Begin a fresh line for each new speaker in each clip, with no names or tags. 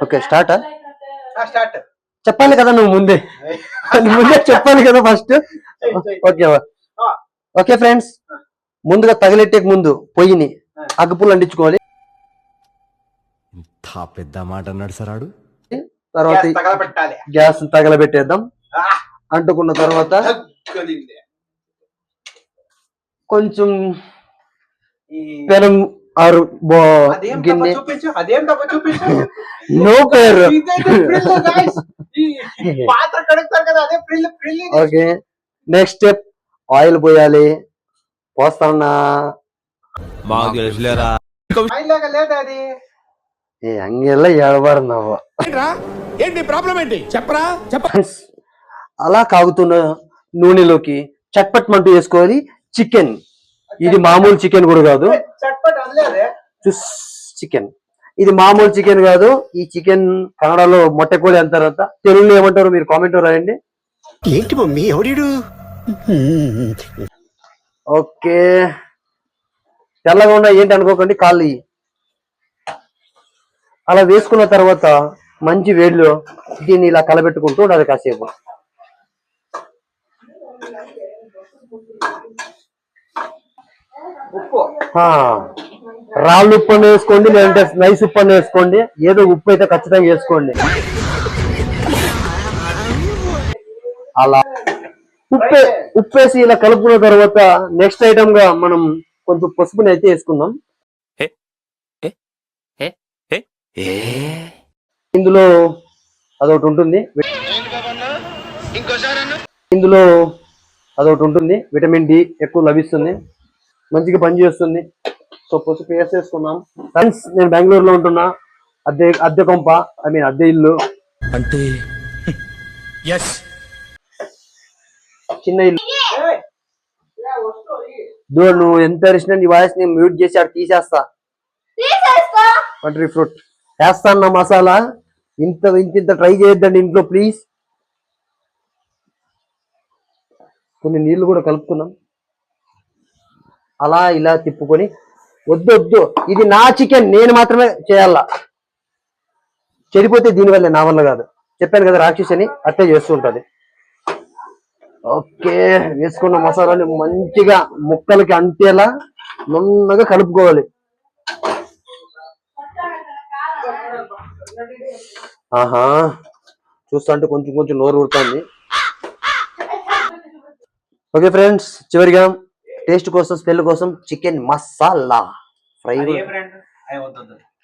Okay start
start
చెప్పాలి కదా నువ్వు ముందే చెప్పాలి కదా ఫస్ట్. ఓకే ఓకే ఫ్రెండ్స్, ముందుగా తగిలెట్టే ముందు పొయ్యిని అగ్గిపుల్లు అంటించుకోవాలి.
పెద్ద మాట అన్నాడు సరాడు.
తర్వాత గ్యాస్ తగలబెట్టేద్దాం. అంటుకున్న తర్వాత కొంచెం పెనం ఆరు గిన్నె నో పేరు. ఓకే నెక్స్ట్ స్టెప్ ఆయిల్ పోయాలి. పోస్తాన్నా హಂಗೆಲ್ಲ ಹೇಳ್ಬಾರ್ದು ನಾವು. అలా కాగుతున్న నూనెలోకి చట్పట్మంటూ వేసుకోవాలి చికెన్. ఇది మామూలు చికెన్ కూడా కాదు, చికెన్ ఇది మామూలు చికెన్ కాదు. ఈ చికెన్ కన్నడలో మొట్టెకోడి అంటారు, తెలుగులో ఏమంటారు మీరు కామెంట్ రాయండి.
ఏంటి మమ్మీ ఎవడు?
ఓకే తెల్లగా ఉన్నా ఏంటి అనుకోకండి, కాళ్ళు. అలా వేసుకున్న తర్వాత మంచి వేడిలో దీన్ని ఇలా కలబెట్టుకుంటూ ఉండాలి కాసేపు. రాళ్ళు ఉప్పు అన్న వేసుకోండి, లేదంటే నైస్ ఉప్పు అన్న వేసుకోండి. ఏదో ఉప్పు అయితే ఖచ్చితంగా వేసుకోండి. అలా ఉప్పేసి ఇలా కలుపుకున్న తర్వాత నెక్స్ట్ ఐటమ్ గా మనం కొంచెం పసుపుని అయితే వేసుకుందాం. ఇందులో అదొకటి ఉంటుంది, విటమిన్ డి ఎక్కువ లభిస్తుంది, మంచిగా పనిచేస్తుంది. సో పసుపు వేసేసుకున్నాం. ఫ్రెండ్స్, నేను బెంగళూరులో ఉంటున్నా. అద్దె కొంప, అద్దె ఇల్లు
అంటే
చిన్న ఇల్లు. నువ్వు ఎంత అరిచినా నీ వాయిస్ ని మ్యూట్ చేసి అక్కడ తీసేస్తా. బటరీ ఫ్రూట్ వేస్తాను మసాలా. ఇంత ట్రై చేయొద్దండి ఇంట్లో ప్లీజ్. కొన్ని నీళ్లు కూడా కలుపుకుందాం. అలా ఇలా తిప్పుకొని వద్దు ఇది నా చికెన్, నేను మాత్రమే చేయాలా. చెడిపోతే దీనివల్ల నా వల్ల కాదు. చెప్పాను కదా రాక్షసి అని, అట్లే చేస్తూ ఉంటది. ఓకే వేసుకున్న మసాలాని మంచిగా ముక్కలకి అంటేలా నున్నగా కలుపుకోవాలి. ఆహా చూస్తా అంటే కొంచెం నోరు ఊరుతుంది. ఓకే ఫ్రెండ్స్, చివరిగా టేస్ట్ కోసం స్మెల్ కోసం chicken masala fry.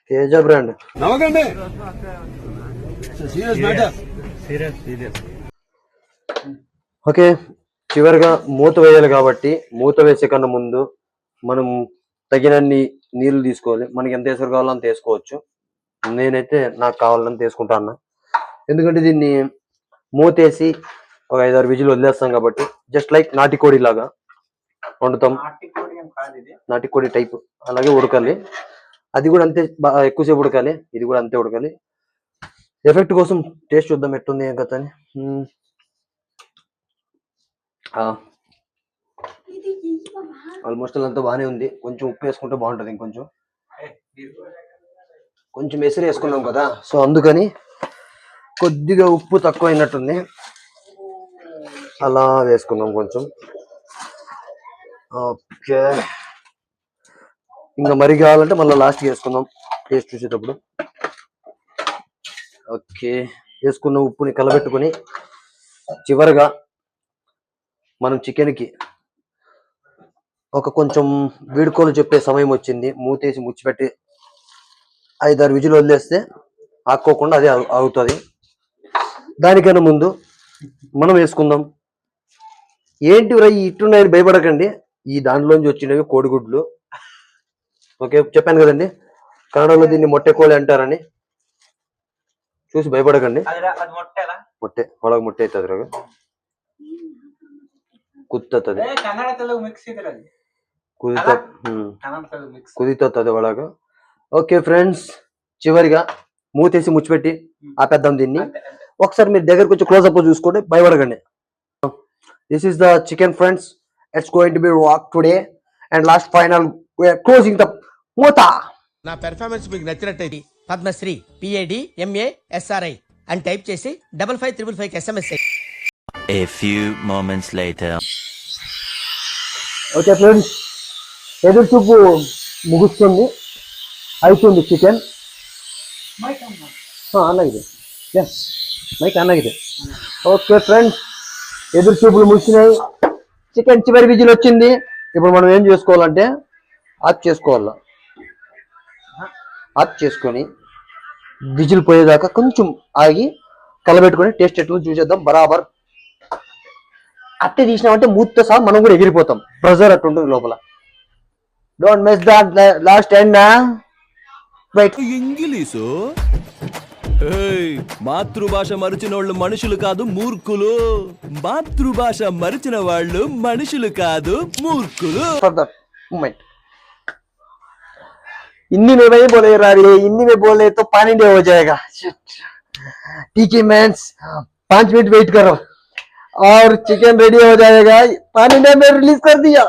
Teja brand. Okay చివరిగా మూత వేయాలి కాబట్టి మూత వేసే కన్నా ముందు మనం తగినన్ని నీళ్లు తీసుకోవాలి. మనకి ఎంత ఎసరు కావాలో అంత వేసుకోవచ్చు. నేనైతే నాకు కావాలని తీసుకుంటాను, ఎందుకంటే దీన్ని మూతేసి ఒక 5-6 విజిల్ వదిలేస్తాం కాబట్టి. జస్ట్ లైక్ నాటికోడి లాగా వండుతాం, నాటికోడి టైప్ అలాగే ఉడకాలి. అది కూడా అంతే ఎక్కువసేపు ఉడకాలి, ఇది కూడా అంతే ఉడకాలి. ఎఫెక్ట్ కోసం టేస్ట్ చూద్దాం ఎట్టుంది ఏం కథ అని. ఆల్మోస్ట్ అంతా బాగానే ఉంది. కొంచెం ఉప్పు వేసుకుంటే బాగుంటుంది. కొంచెం ఎసరు వేసుకున్నాం కదా, సో అందుకని కొద్దిగా ఉప్పు తక్కువ అయినట్టుంది. అలా వేసుకున్నాం కొంచెం. ఓకే ఇంకా మరి కావాలంటే మళ్ళీ లాస్ట్ వేసుకుందాం టేస్ట్ చూసేటప్పుడు. ఓకే వేసుకున్న ఉప్పుని కలబెట్టుకొని చివరిగా మనం చికెన్కి కొంచెం వీడుకోలు చెప్పే సమయం వచ్చింది. మూతేసి ముచ్చిపెట్టి 5-6 విజిల్ వదిలేస్తే ఆక్కోకుండా అదే అవుతుంది. దానికన్నా ముందు మనం వేసుకుందాం. ఏంటి ఇట్టున్నాయని భయపడకండి, ఈ దాంట్లోంచి వచ్చినవి కోడిగుడ్లు. ఓకే చెప్పాను కదండి, కన్నడలో దీన్ని మొట్టెకోడి అంటారని. చూసి భయపడకండి. మొట్టె ಒಳಗೆ ಮೊಟ್ಟೆ ಐತೆ ಅದ್ರಾಗ ಕುತ್ತತ್ತದೆ కుదితోతుంది ಒಳಗ. ఓకే ఫ్రెండ్స్, చివరిగా మూతేసి ముచ్చిపెట్టి ఆపేద్దాం దీన్ని. ఒకసారి మీరు దగ్గరకు వచ్చి క్లోజ్అప్ చూసుకోండి, భయపడకండి. This is the chicken friends, it's going to be rock today and last final we are closing the మూత.
నా పెర్ఫార్మెన్స్ మీకు నచ్చినట్టయితే
పద్మశ్రీ PAD MA SRI అని టైప్ చేసి 5555 SMS చేయండి.
A few moments later.
Okay friends, ఎదురు చూపు ముగుస్తుంది, అవుతుంది చికెన్ అన్నಗಿದೆ మైక్ అన్నಗಿದೆ. ఓకే ఫ్రెండ్స్, ఎదురు చూపులు ముగిసినాయి, చికెన్ చివరి విజిల్ వచ్చింది. ఇప్పుడు మనం ఏం చేసుకోవాలంటే ఆఫ్ చేసుకోవాలి. ఆఫ్ చేసుకొని విజిల్ పోయేదాకా కొంచెం ఆగి కలబెట్టుకొని టేస్ట్ ఎట్లా చూసేద్దాం. బరాబర్ అట్టే తీసినామంటే మూతతో సహా మనం కూడా ఎగిరిపోతాం. ప్రెజర్ అట్టు ఉంటుంది లోపల. Don't miss that last end. Right,
English మాతృభాష మరిచిన వాళ్ళు మనుషులు కాదు మూర్ఖులు. మాతృభాష మరిచిన వాళ్ళు మనుషులు కాదు మూర్ఖులు.
मोमेंट हिंदी में नहीं बोले यार, ये हिंदी में बोले तो पानी डे हो जाएगा. ठीक है मैंस, 5 मिनट वेट करो और चिकन रेडी हो जाएगा. पानी डे में रिलीज कर दिया.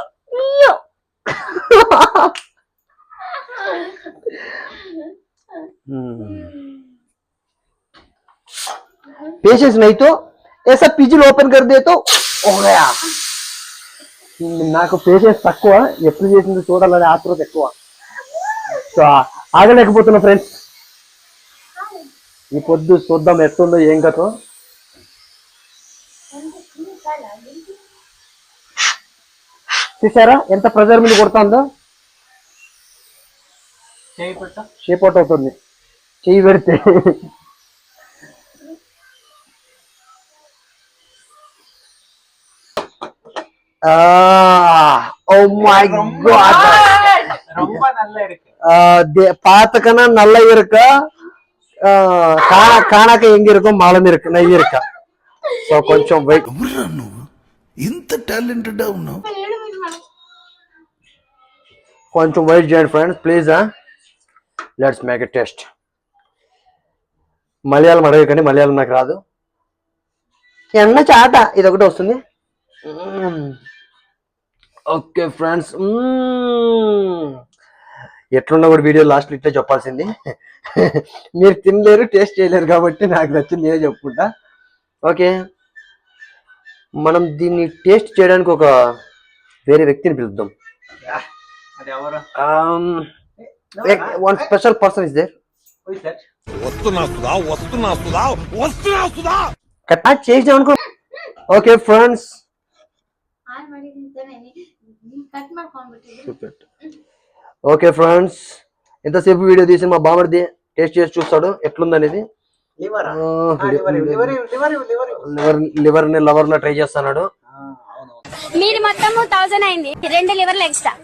पेशेंस नहीं तो ऐसा पिजिल ओपन कर दे तो हो गया. నాకు పేషెన్స్ తక్కువ, ఎప్పుడు చేసింది చూడాలని ఆత్రత ఎక్కువ. సో ఆగలేకపోతున్నా ఫ్రెండ్స్. ఈ పొద్దు చూద్దాం ఎట్టుందో ఏం కథో. చూసారా ఎంత ప్రెజర్ మీద కొడుతుందో. షేప్ అవుట్ అవుతుంది చెయ్యి పెడితే. Oh my god,
ரொம்ப நல்லா இருக்கு.
பாத்தக்கனா நல்லா இருக்கா, కానాక ఎంగి இருக்கும் మాలం ఇరుకు నెయ్యి ఇరుక. సో కొంచెం వెయిట్.
ఇంత టాలెంటెడ్ ఉన్నావు.
కొంచెం వెయిట్ చేయండి friends please. Let's make a test. Malayalam అడగకండి, మలయాళం నాకు రాదు. ఎన్న చాట ఇది ఒకటి వస్తుంది. ఓకే ఫ్రెండ్స్, ఎట్లున్నా కూడా వీడియో లాస్ట్ ఇట్లా చెప్పాల్సింది. మీరు తినలేరు, టేస్ట్ చేయలేరు కాబట్టి నాకు నచ్చింది నేనే చెప్పుకుంటా. ఓకే, మనం దీన్ని టేస్ట్ చేయడానికి ఒక వేరే వ్యక్తిని పిలుద్దాం. One special person is there. చేసాం అనుకో. ఓకే ఫ్రెండ్స్, ఓకే ఫ్రెండ్స్, ఎంతసేపు వీడియో తీసి మా బామర్ది టేస్ట్ చేసి చూస్తాడు ఎట్లుందనేది. లివర్ ని లవర్ ని ట్రై చేస్తున్నాడు.
మీరు మొత్తం 1000 అయింది, 2 లివర్లు extra.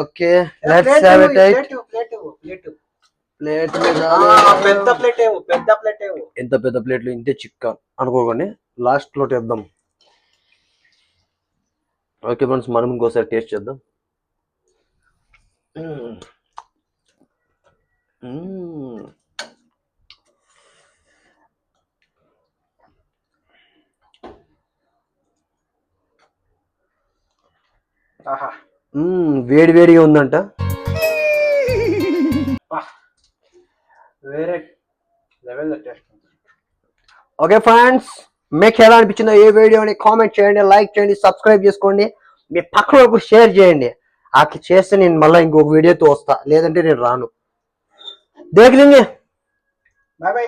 Okay let's have it. Plate
పెద్ద ప్లేట్ ఏవో, పెద్ద ప్లేట్ ఏవో.
ఎంత పెద్ద ప్లేట్లు ఇంతే చిక్క అనుకోకండి, లాస్ట్ లో తెద్దాం. ఓకే ఫ్రెండ్స్, మనం ఇంకోసారి టేస్ట్ చేద్దాం. వేడి వేడిగా ఉందంట.
వేరే లెవెల్ టేస్ట్.
ఓకే ఫ్రెండ్స్, మీకు ఎలా అనిపించిందో ఏ వీడియోని కామెంట్ చేయండి, లైక్ చేయండి, సబ్స్క్రైబ్ చేసుకోండి, మీ పక్కన వరకు షేర్ చేయండి. అట్లా చేస్తే నేను మళ్ళీ ఇంకొక వీడియోతో వస్తా, లేదంటే నేను రాను. దేఖ్ లేంగే.
Bye bye.